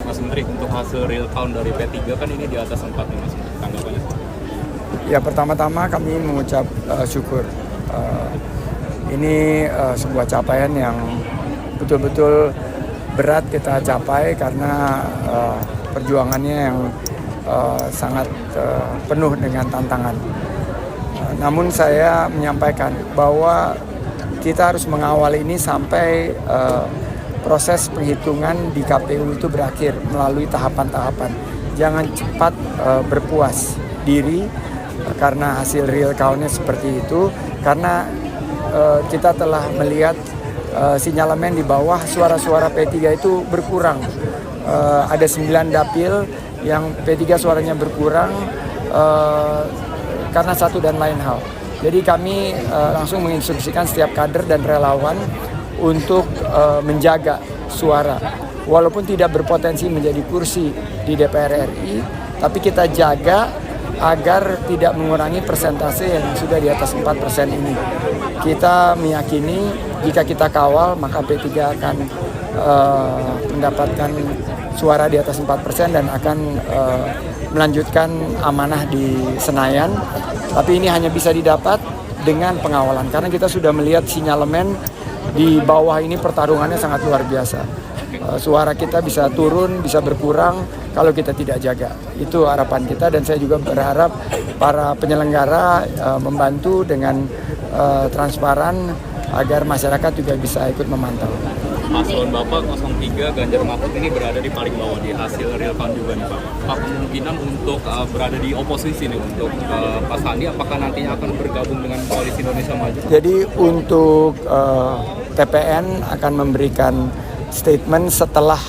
Mas Menteri, untuk hasil real count dari P3 kan ini di atas 4 nih Mas, tanggapannya? Ya, pertama-tama kami mengucap syukur. Ini sebuah capaian yang betul-betul berat kita capai karena perjuangannya yang sangat penuh dengan tantangan. Namun saya menyampaikan bahwa kita harus mengawal ini sampai proses penghitungan di KPU itu berakhir melalui tahapan-tahapan. Jangan cepat berpuas diri karena hasil real count-nya seperti itu, karena kita telah melihat sinyalemen di bawah suara-suara P3 itu berkurang. Ada 9 dapil yang P3 suaranya berkurang karena satu dan lain hal. Jadi kami langsung menginstruksikan setiap kader dan relawan untuk menjaga suara. Walaupun tidak berpotensi menjadi kursi di DPR RI, tapi kita jaga agar tidak mengurangi persentase yang sudah di atas 4% ini. Kita meyakini jika kita kawal maka P3 akan mendapatkan suara di atas 4% dan akan melanjutkan amanah di Senayan. Tapi ini hanya bisa didapat dengan pengawalan karena kita sudah melihat sinyalemen di bawah ini pertarungannya sangat luar biasa. Suara kita bisa turun, bisa berkurang kalau kita tidak jaga. Itu harapan kita dan saya juga berharap para penyelenggara membantu dengan transparan agar masyarakat juga bisa ikut memantau. Paslon Bapak 03 Ganjar Mahfud ini berada di paling bawah di hasil real count juga nih Pak. Pak, kemungkinan untuk berada di oposisi nih untuk Pak Sandi, apakah nantinya akan bergabung dengan Koalisi Indonesia Maju? Jadi untuk TPN akan memberikan statement setelah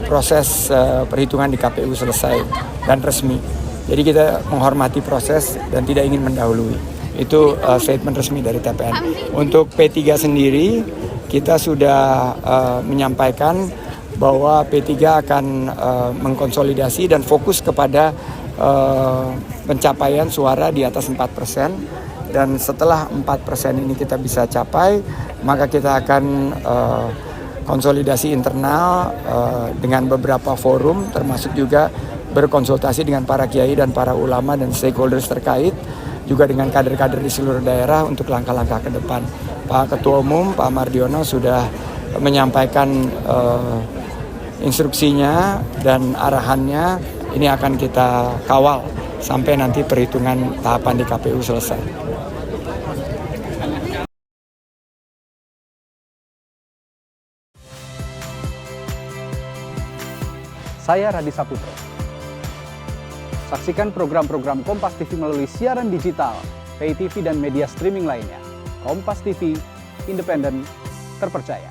proses perhitungan di KPU selesai dan resmi. Jadi kita menghormati proses dan tidak ingin mendahului. Itu statement resmi dari TPN. Untuk P3 sendiri, kita sudah menyampaikan bahwa P3 akan mengkonsolidasi dan fokus kepada pencapaian suara di atas 4%. Dan setelah 4% ini kita bisa capai, maka kita akan konsolidasi internal dengan beberapa forum, termasuk juga berkonsultasi dengan para kiai dan para ulama dan stakeholders terkait, juga dengan kader-kader di seluruh daerah untuk langkah-langkah ke depan. Pak Ketua Umum, Pak Mardiono sudah menyampaikan instruksinya dan arahannya, ini akan kita kawal sampai nanti perhitungan tahapan di KPU selesai. Saya Radi Saputro. Saksikan program-program Kompas TV melalui siaran digital, pay TV dan media streaming lainnya. Kompas TV, independen, terpercaya.